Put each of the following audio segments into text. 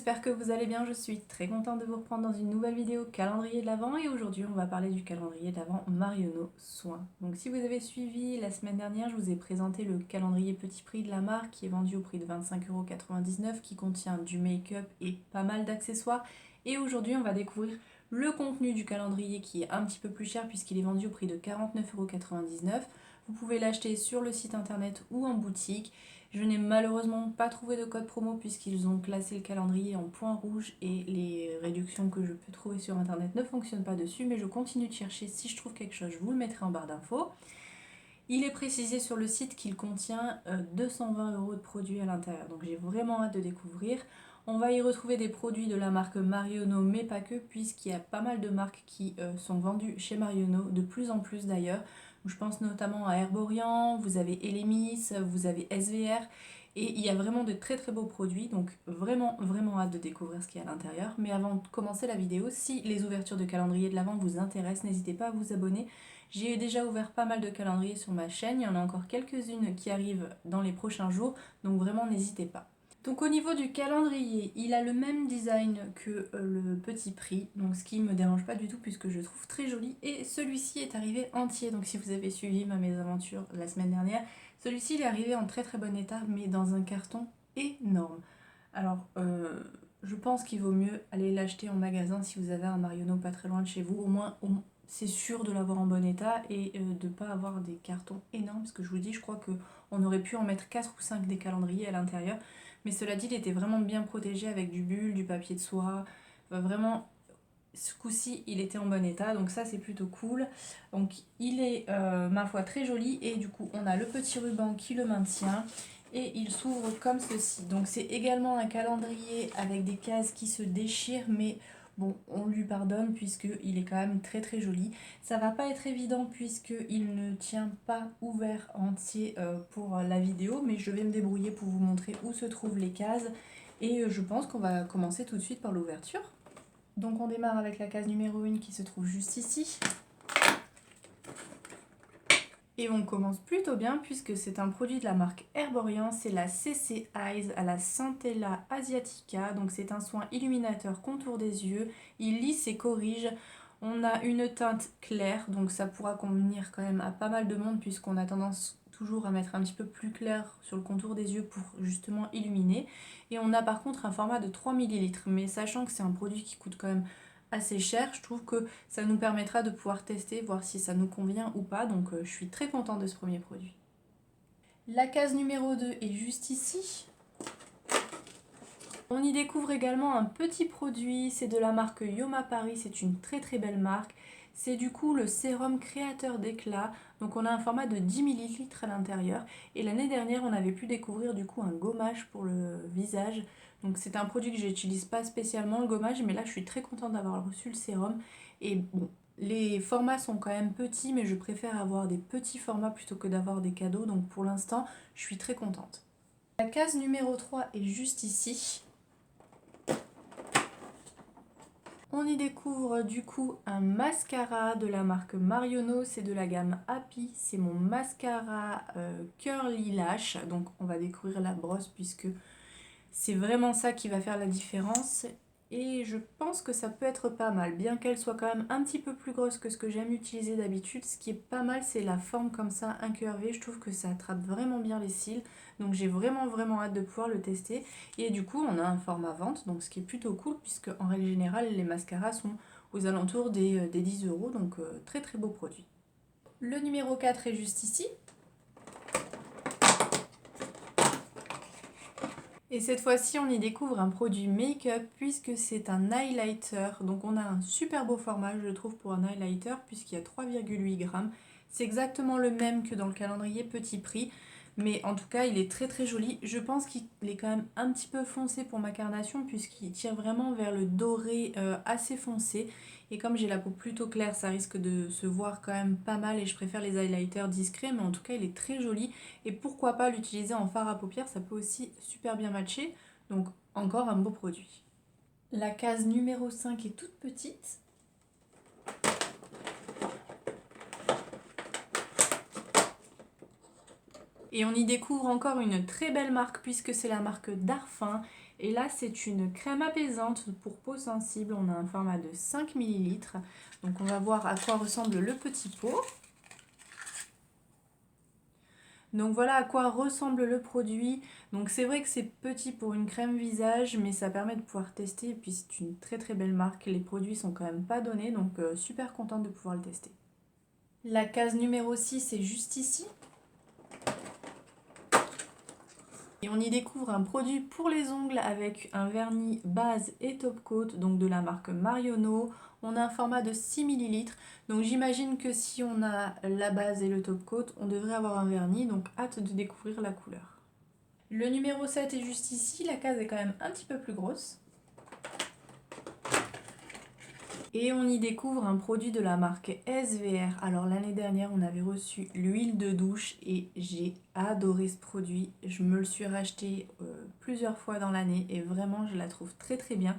j'espère que vous allez bien, je suis très contente de vous reprendre dans une nouvelle vidéo calendrier de l'Avent et aujourd'hui on va parler du calendrier de l'Avent Marionneau Soin. Donc si vous avez suivi la semaine dernière, je vous ai présenté le calendrier petit prix de la marque qui est vendu au prix de 25,99 € qui contient du make-up et pas mal d'accessoires. Et aujourd'hui on va découvrir le contenu du calendrier qui est un petit peu plus cher puisqu'il est vendu au prix de 49,99 €. Vous pouvez l'acheter sur le site internet ou en boutique. Je n'ai malheureusement pas trouvé de code promo puisqu'ils ont classé le calendrier en point rouge et les réductions que je peux trouver sur internet ne fonctionnent pas dessus, mais je continue de chercher. Si je trouve quelque chose, je vous le mettrai en barre d'infos. Il est précisé sur le site qu'il contient 220 € de produits à l'intérieur, donc j'ai vraiment hâte de découvrir. On va y retrouver des produits de la marque Marionneau, mais pas que, puisqu'il y a pas mal de marques qui sont vendues chez Marionneau, de plus en plus d'ailleurs. Je pense notamment à Herborian, vous avez Elemis, vous avez SVR, et il y a vraiment de très très beaux produits, donc vraiment hâte de découvrir ce qu'il y a à l'intérieur. Mais avant de commencer la vidéo, si les ouvertures de calendrier de l'Avent vous intéressent, n'hésitez pas à vous abonner. J'ai déjà ouvert pas mal de calendriers sur ma chaîne, il y en a encore quelques-unes qui arrivent dans les prochains jours, donc vraiment n'hésitez pas. Donc au niveau du calendrier, il a le même design que le petit prix, donc ce qui ne me dérange pas du tout puisque je le trouve très joli. Et celui-ci est arrivé entier, donc si vous avez suivi ma mésaventure la semaine dernière, celui-ci il est arrivé en très très bon état, mais dans un carton énorme. Alors je pense qu'il vaut mieux aller l'acheter en magasin si vous avez un Marionneau pas très loin de chez vous, au moins c'est sûr de l'avoir en bon état et de ne pas avoir des cartons énormes, parce que je vous dis, je crois qu'on aurait pu en mettre 4 ou 5 des calendriers à l'intérieur. Mais cela dit, il était vraiment bien protégé avec du bulle, du papier de soie. Vraiment, ce coup-ci, il était en bon état. Donc ça, c'est plutôt cool. Donc il est, ma foi, très joli. Et du coup, on a le petit ruban qui le maintient. Et il s'ouvre comme ceci. Donc c'est également un calendrier avec des cases qui se déchirent. Mais bon, on lui pardonne puisqu'il est quand même très très joli. Ça va pas être évident puisqu'il ne tient pas ouvert entier pour la vidéo, mais je vais me débrouiller pour vous montrer où se trouvent les cases. Et je pense qu'on va commencer tout de suite par l'ouverture. Donc on démarre avec la case numéro 1 qui se trouve juste ici. Et on commence plutôt bien puisque c'est un produit de la marque Herborian, c'est la CC Eyes à la Centella Asiatica. Donc c'est un soin illuminateur contour des yeux, il lisse et corrige. On a une teinte claire, donc ça pourra convenir quand même à pas mal de monde puisqu'on a tendance toujours à mettre un petit peu plus clair sur le contour des yeux pour justement illuminer. Et on a par contre un format de 3 ml, mais sachant que c'est un produit qui coûte quand même assez cher, je trouve que ça nous permettra de pouvoir tester, voir si ça nous convient ou pas, donc je suis très contente de ce premier produit. La case numéro 2 est juste ici. On y découvre également un petit produit, c'est de la marque Yoma Paris, c'est une très très belle marque. C'est du coup le sérum créateur d'éclat, donc on a un format de 10 ml à l'intérieur. Et l'année dernière on avait pu découvrir du coup un gommage pour le visage. Donc c'est un produit que j'utilise pas spécialement le gommage, mais là je suis très contente d'avoir reçu le sérum. Et bon, les formats sont quand même petits, mais je préfère avoir des petits formats plutôt que d'avoir des cadeaux, donc pour l'instant je suis très contente. La case numéro 3 est juste ici. On y découvre du coup un mascara de la marque Marionneau, c'est de la gamme Happy, c'est mon mascara Curly Lash, donc on va découvrir la brosse puisque c'est vraiment ça qui va faire la différence. Et je pense que ça peut être pas mal, bien qu'elle soit quand même un petit peu plus grosse que ce que j'aime utiliser d'habitude. Ce qui est pas mal, c'est la forme comme ça, incurvée. Je trouve que ça attrape vraiment bien les cils. Donc j'ai vraiment hâte de pouvoir le tester. Et du coup, on a un format vente, donc ce qui est plutôt cool, puisque en règle générale, les mascaras sont aux alentours des 10 €. Donc très très beau produit. Le numéro 4 est juste ici. Et cette fois-ci, on y découvre un produit make-up puisque c'est un highlighter. Donc on a un super beau format, je trouve, pour un highlighter puisqu'il y a 3,8 grammes. C'est exactement le même que dans le calendrier petit prix. Mais en tout cas, il est très très joli. Je pense qu'il est quand même un petit peu foncé pour ma carnation puisqu'il tire vraiment vers le doré assez foncé. Et comme j'ai la peau plutôt claire, ça risque de se voir quand même pas mal et je préfère les highlighters discrets. Mais en tout cas, il est très joli. Et pourquoi pas l'utiliser en fard à paupières, ça peut aussi super bien matcher. Donc encore un beau produit. La case numéro 5 est toute petite. Et on y découvre encore une très belle marque puisque c'est la marque Darphin. Et là, c'est une crème apaisante pour peau sensible. On a un format de 5 ml. Donc on va voir à quoi ressemble le petit pot. Donc voilà à quoi ressemble le produit. Donc c'est vrai que c'est petit pour une crème visage, mais ça permet de pouvoir tester. Et puis c'est une très très belle marque. Les produits sont quand même pas donnés, donc super contente de pouvoir le tester. La case numéro 6 est juste ici. Et on y découvre un produit pour les ongles avec un vernis base et top coat, donc de la marque Marionneau. On a un format de 6 ml, donc j'imagine que si on a la base et le top coat, on devrait avoir un vernis, donc hâte de découvrir la couleur. Le numéro 7 est juste ici, la case est quand même un petit peu plus grosse. Et on y découvre un produit de la marque SVR. Alors l'année dernière, on avait reçu l'huile de douche et j'ai adoré ce produit. Je me le suis racheté plusieurs fois dans l'année et vraiment je la trouve très très bien.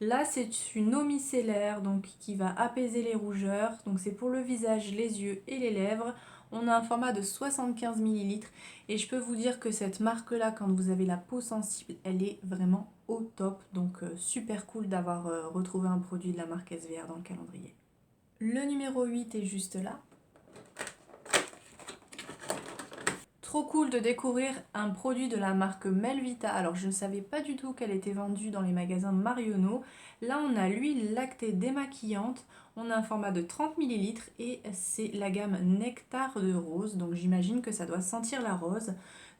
Là, c'est une eau micellaire donc qui va apaiser les rougeurs. Donc c'est pour le visage, les yeux et les lèvres. On a un format de 75 ml et je peux vous dire que cette marque-là, quand vous avez la peau sensible, elle est vraiment au top. Donc super cool d'avoir retrouvé un produit de la marque SVR dans le calendrier. Le numéro 8 est juste là. Trop cool de découvrir un produit de la marque Melvita. Alors je ne savais pas du tout qu'elle était vendue dans les magasins Marionneau. Là on a l'huile lactée démaquillante. On a un format de 30 ml et c'est la gamme Nectar de rose. Donc j'imagine que ça doit sentir la rose.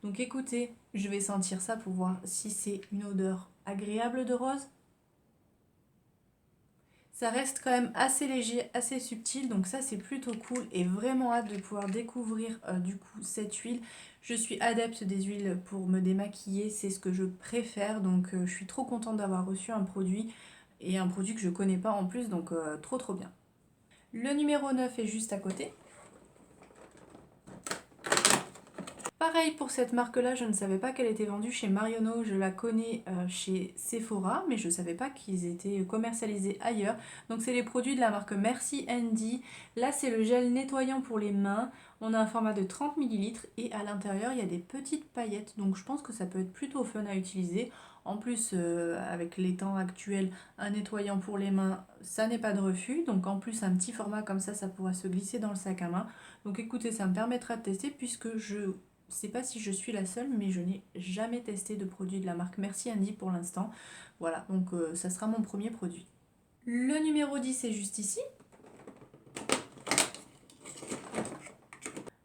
Donc écoutez, je vais sentir ça pour voir si c'est une odeur agréable de rose. Ça reste quand même assez léger, assez subtil, donc ça c'est plutôt cool et vraiment hâte de pouvoir découvrir du coup cette huile. Je suis adepte des huiles pour me démaquiller, c'est ce que je préfère, donc je suis trop contente d'avoir reçu un produit et un produit que je connais pas en plus, donc trop trop bien. Le numéro 9 est juste à côté. Pareil pour cette marque-là, je ne savais pas qu'elle était vendue chez Marionneau, je la connais chez Sephora, mais je ne savais pas qu'ils étaient commercialisés ailleurs. Donc c'est les produits de la marque Merci Andy. Là c'est le gel nettoyant pour les mains, on a un format de 30 ml et à l'intérieur il y a des petites paillettes, donc je pense que ça peut être plutôt fun à utiliser. En plus avec les temps actuels, un nettoyant pour les mains, ça n'est pas de refus, donc en plus un petit format comme ça pourra se glisser dans le sac à main. Donc écoutez, ça me permettra de tester puisque je sais pas si je suis la seule, mais je n'ai jamais testé de produit de la marque Merci Andy pour l'instant. Voilà, donc ça sera mon premier produit. Le numéro 10 est juste ici.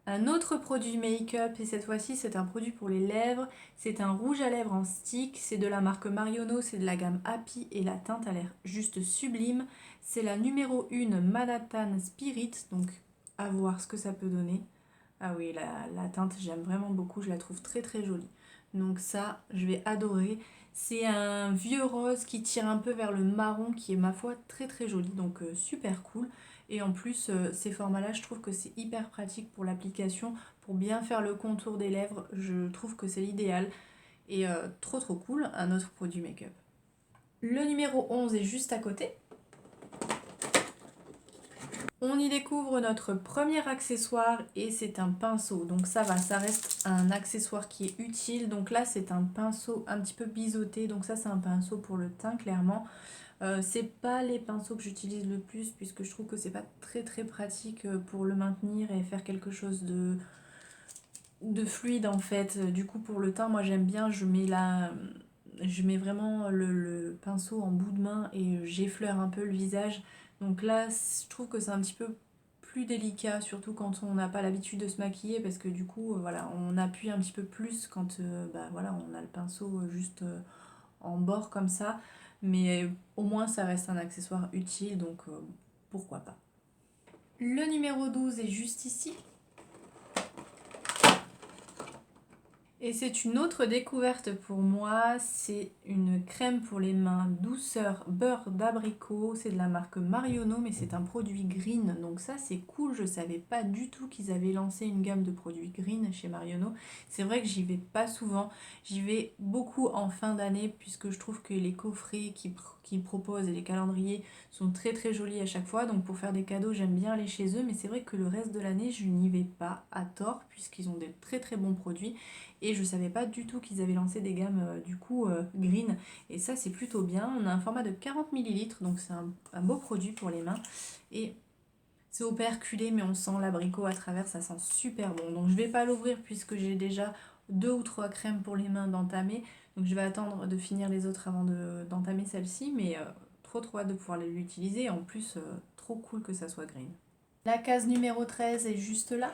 Un autre produit make-up, et cette fois-ci c'est un produit pour les lèvres. C'est un rouge à lèvres en stick, c'est de la marque Marionneau, c'est de la gamme Happy et la teinte a l'air juste sublime. C'est la numéro 1 Manhattan Spirit, donc à voir ce que ça peut donner. Ah oui, la teinte, j'aime vraiment beaucoup, je la trouve très très jolie. Donc ça, je vais adorer. C'est un vieux rose qui tire un peu vers le marron, qui est ma foi très très joli, donc super cool. Et en plus, ces formats-là, je trouve que c'est hyper pratique pour l'application, pour bien faire le contour des lèvres. Je trouve que c'est l'idéal. Et trop trop cool, un autre produit make-up. Le numéro 11 est juste à côté. On y découvre notre premier accessoire et c'est un pinceau. Donc ça va, ça reste un accessoire qui est utile. Donc là c'est un pinceau un petit peu biseauté. Donc ça c'est un pinceau pour le teint clairement. C'est pas les pinceaux que j'utilise le plus puisque je trouve que c'est pas très très pratique pour le maintenir et faire quelque chose de fluide en fait. Du coup pour le teint moi j'aime bien, je mets vraiment le pinceau en bout de main et j'effleure un peu le visage. Donc là, je trouve que c'est un petit peu plus délicat, surtout quand on n'a pas l'habitude de se maquiller, parce que du coup, voilà, on appuie un petit peu plus quand voilà, on a le pinceau juste en bord comme ça. Mais au moins, ça reste un accessoire utile, donc pourquoi pas. Le numéro 12 est juste ici. Et c'est une autre découverte pour moi, c'est une crème pour les mains douceur beurre d'abricot, c'est de la marque Marionneau mais c'est un produit green, donc ça c'est cool, je savais pas du tout qu'ils avaient lancé une gamme de produits green chez Marionneau. C'est vrai que j'y vais pas souvent, j'y vais beaucoup en fin d'année puisque je trouve que les coffrets qu'ils proposent et les calendriers sont très très jolis à chaque fois, donc pour faire des cadeaux j'aime bien aller chez eux, mais c'est vrai que le reste de l'année je n'y vais pas à tort puisqu'ils ont des très très bons produits. et je savais pas du tout qu'ils avaient lancé des gammes du coup green, et ça c'est plutôt bien. On a un format de 40 ml, donc c'est un beau produit pour les mains, et c'est operculé mais on sent l'abricot à travers, ça sent super bon. Donc je vais pas l'ouvrir puisque j'ai déjà 2 ou 3 crèmes pour les mains d'entamer, donc je vais attendre de finir les autres avant d'entamer celle-ci, mais trop hâte de pouvoir l'utiliser, en plus trop cool que ça soit green. La case numéro 13 est juste là.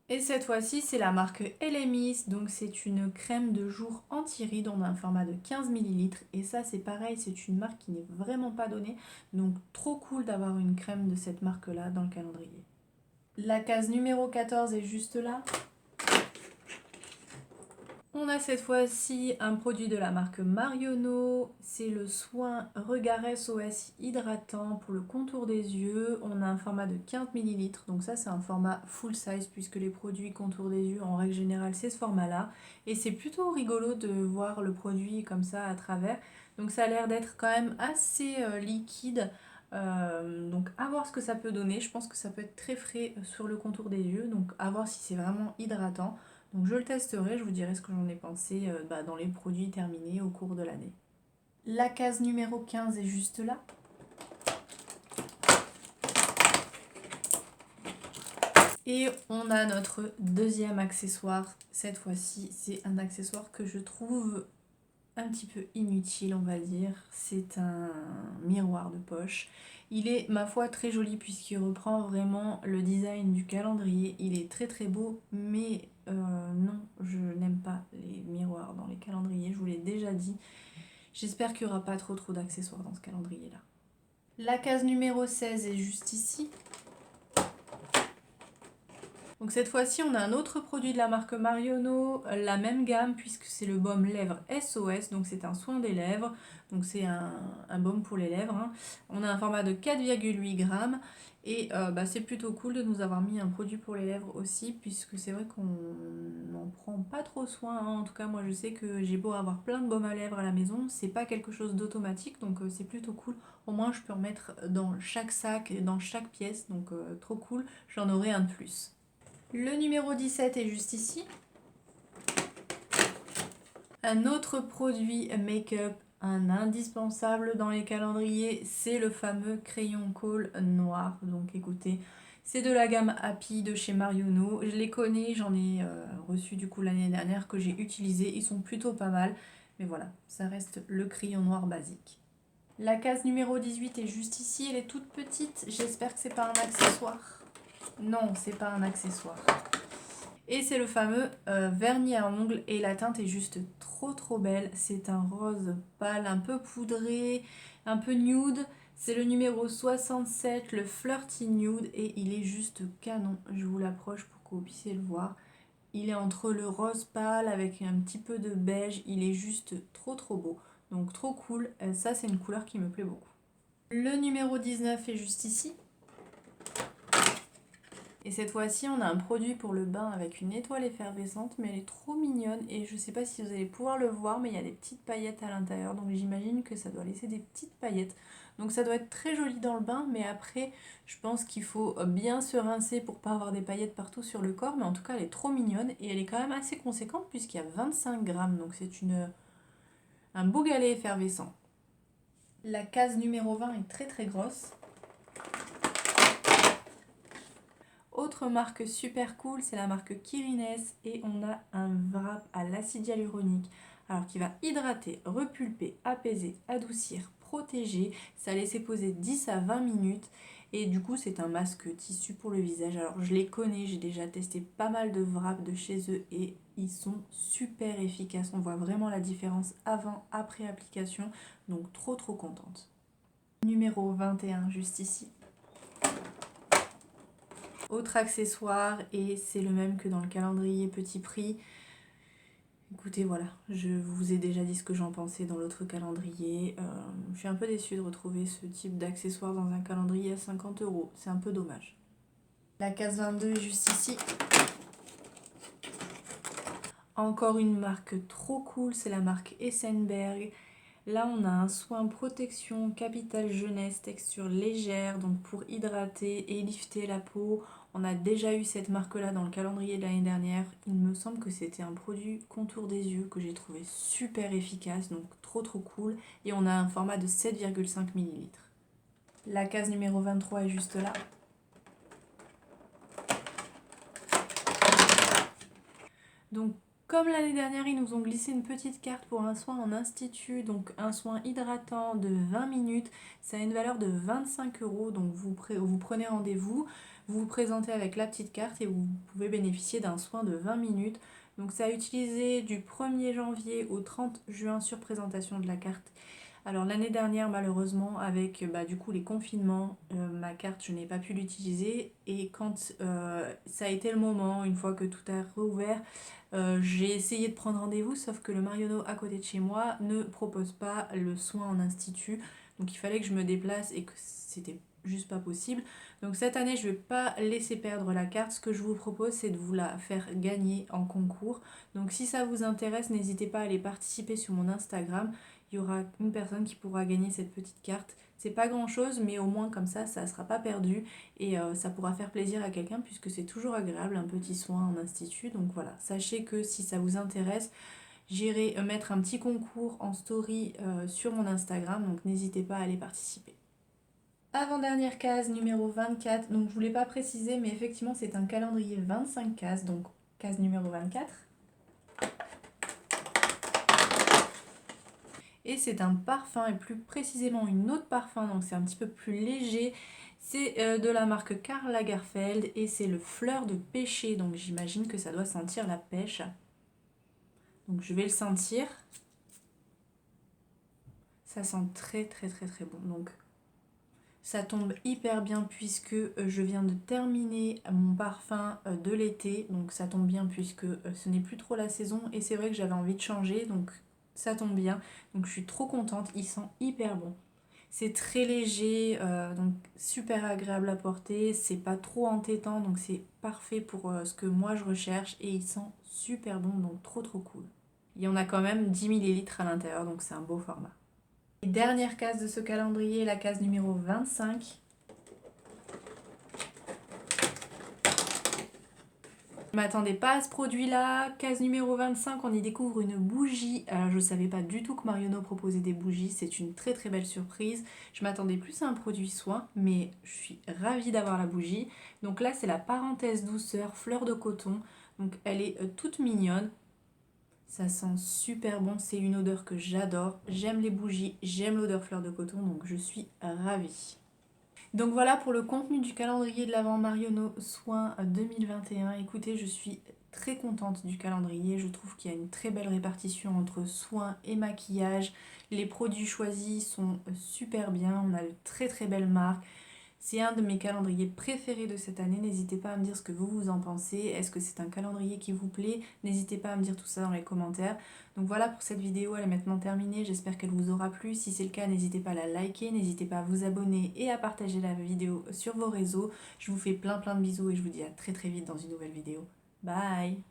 Et cette fois-ci, c'est la marque Elemis, donc c'est une crème de jour anti-rides, on a un format de 15 ml, et ça c'est pareil, c'est une marque qui n'est vraiment pas donnée, donc trop cool d'avoir une crème de cette marque-là dans le calendrier. La case numéro 14 est juste là. On a cette fois-ci un produit de la marque Marionneau, c'est le soin Regard SOS hydratant pour le contour des yeux. On a un format de 15 ml, donc ça c'est un format full size puisque les produits contour des yeux en règle générale c'est ce format-là. Et c'est plutôt rigolo de voir le produit comme ça à travers, donc ça a l'air d'être quand même assez liquide. Donc à voir ce que ça peut donner, je pense que ça peut être très frais sur le contour des yeux, donc à voir si c'est vraiment hydratant. Donc je le testerai, je vous dirai ce que j'en ai pensé dans les produits terminés au cours de l'année. La case numéro 15 est juste là. Et on a notre deuxième accessoire. Cette fois-ci, c'est un accessoire que je trouve un petit peu inutile, on va dire. C'est un miroir de poche. Il est, ma foi, très joli puisqu'il reprend vraiment le design du calendrier. Il est très beau, mais non, je n'aime pas les miroirs dans les calendriers, je vous l'ai déjà dit. J'espère qu'il n'y aura pas trop d'accessoires dans ce calendrier-là. La case numéro 16 est juste ici. Donc cette fois-ci, on a un autre produit de la marque Marionneau, la même gamme puisque c'est le baume lèvres SOS, donc c'est un soin des lèvres, donc c'est un baume pour les lèvres, hein. On a un format de 4,8 grammes et c'est plutôt cool de nous avoir mis un produit pour les lèvres aussi, puisque c'est vrai qu'on n'en prend pas trop soin, hein. En tout cas moi je sais que j'ai beau avoir plein de baumes à lèvres à la maison, c'est pas quelque chose d'automatique, donc c'est plutôt cool. Au moins je peux en mettre dans chaque sac et dans chaque pièce, donc trop cool, j'en aurai un de plus. Le numéro 17 est juste ici. Un autre produit make-up, un indispensable dans les calendriers, c'est le fameux crayon colle noir. Donc écoutez, c'est de la gamme Happy de chez Marionneau. Je les connais, j'en ai reçu du coup l'année dernière que j'ai utilisé. Ils sont plutôt pas mal. Mais voilà, ça reste le crayon noir basique. La case numéro 18 est juste ici, elle est toute petite. J'espère que c'est pas un accessoire. Non, c'est pas un accessoire. Et c'est le fameux vernis à ongles et la teinte est juste trop belle. C'est un rose pâle, un peu poudré, un peu nude. C'est le numéro 67, le Flirty Nude, et il est juste canon. Je vous l'approche pour que vous puissiez le voir. Il est entre le rose pâle avec un petit peu de beige. Il est juste trop beau. Donc trop cool. Ça c'est une couleur qui me plaît beaucoup. Le numéro 19 est juste ici. Et cette fois-ci, on a un produit pour le bain avec une étoile effervescente, mais elle est trop mignonne et je sais pas si vous allez pouvoir le voir, mais il y a des petites paillettes à l'intérieur, donc j'imagine que ça doit laisser des petites paillettes. Donc ça doit être très joli dans le bain, mais après, je pense qu'il faut bien se rincer pour pas avoir des paillettes partout sur le corps, mais en tout cas, elle est trop mignonne et elle est quand même assez conséquente puisqu'il y a 25 grammes, donc c'est un beau galet effervescent. La case numéro 20 est très grosse. Autre marque super cool, c'est la marque Kirines et on a un wrap à l'acide hyaluronique, alors qui va hydrater, repulper, apaiser, adoucir, protéger. Ça laisser poser 10 à 20 minutes et du coup c'est un masque tissu pour le visage. Alors je les connais, j'ai déjà testé pas mal de wraps de chez eux et ils sont super efficaces. On voit vraiment la différence avant, après application, donc trop contente. Numéro 21 juste ici. Autre accessoire, et c'est le même que dans le calendrier petit prix. Écoutez, voilà, je vous ai déjà dit ce que j'en pensais dans l'autre calendrier. Je suis un peu déçue de retrouver ce type d'accessoire dans un calendrier à 50 €. C'est un peu dommage. La case 22 est juste ici. Encore une marque trop cool, c'est la marque Essenberg. Là, on a un soin protection Capital Jeunesse, texture légère, donc pour hydrater et lifter la peau. On a déjà eu cette marque-là dans le calendrier de l'année dernière. Il me semble que c'était un produit contour des yeux que j'ai trouvé super efficace, donc trop cool. Et on a un format de 7,5 ml. La case numéro 23 est juste là. Donc, comme l'année dernière, ils nous ont glissé une petite carte pour un soin en institut, donc un soin hydratant de 20 minutes. Ça a une valeur de 25 €, donc vous prenez rendez-vous, vous vous présentez avec la petite carte et vous pouvez bénéficier d'un soin de 20 minutes. Donc ça a utilisé du 1er janvier au 30 juin sur présentation de la carte. Alors l'année dernière, malheureusement, avec du coup les confinements, ma carte, je n'ai pas pu l'utiliser. Et quand ça a été le moment, une fois que tout a rouvert, j'ai essayé de prendre rendez-vous, sauf que le Marionneau à côté de chez moi ne propose pas le soin en institut. Donc il fallait que je me déplace et que c'était juste pas possible. Donc cette année, je vais pas laisser perdre la carte. Ce que je vous propose, c'est de vous la faire gagner en concours. Donc si ça vous intéresse, n'hésitez pas à aller participer sur mon Instagram. Il y aura une personne qui pourra gagner cette petite carte. C'est pas grand chose, mais au moins comme ça sera pas perdu et ça pourra faire plaisir à quelqu'un puisque c'est toujours agréable un petit soin en institut. Donc voilà, sachez que si ça vous intéresse, j'irai mettre un petit concours en story sur mon Instagram, donc n'hésitez pas à aller participer. Avant-dernière case numéro 24, donc je voulais pas préciser, mais effectivement c'est un calendrier 25 cases, donc case numéro 24. Et c'est un parfum, et plus précisément une eau de parfum, donc c'est un petit peu plus léger. C'est de la marque Karl Lagerfeld et c'est le fleur de pêcher, donc j'imagine que ça doit sentir la pêche. Donc je vais le sentir. Ça sent très bon. Donc ça tombe hyper bien puisque je viens de terminer mon parfum de l'été. Donc ça tombe bien puisque ce n'est plus trop la saison et c'est vrai que j'avais envie de changer, donc ça tombe bien. Donc je suis trop contente, il sent hyper bon. C'est très léger, donc super agréable à porter, c'est pas trop entêtant, donc c'est parfait pour ce que moi je recherche et il sent super bon, donc trop cool. Il y en a quand même 10 ml à l'intérieur, donc c'est un beau format. Et dernière case de ce calendrier, la case numéro 25. Je m'attendais pas à ce produit-là. Case numéro 25, on y découvre une bougie. Alors je savais pas du tout que Marionneau proposait des bougies, c'est une très belle surprise. Je m'attendais plus à un produit soin, mais je suis ravie d'avoir la bougie. Donc là c'est la parenthèse douceur fleur de coton. Donc elle est toute mignonne. Ça sent super bon, c'est une odeur que j'adore. J'aime les bougies, j'aime l'odeur fleur de coton, donc je suis ravie. Donc voilà pour le contenu du calendrier de l'Avent Marionneau Soin 2021. Écoutez, je suis très contente du calendrier. Je trouve qu'il y a une très belle répartition entre soins et maquillage. Les produits choisis sont super bien. On a de très belles marques. C'est un de mes calendriers préférés de cette année. N'hésitez pas à me dire ce que vous en pensez. Est-ce que c'est un calendrier qui vous plaît? N'hésitez pas à me dire tout ça dans les commentaires. Donc voilà pour cette vidéo, elle est maintenant terminée. J'espère qu'elle vous aura plu. Si c'est le cas, n'hésitez pas à la liker, n'hésitez pas à vous abonner et à partager la vidéo sur vos réseaux. Je vous fais plein de bisous et je vous dis à très vite dans une nouvelle vidéo. Bye!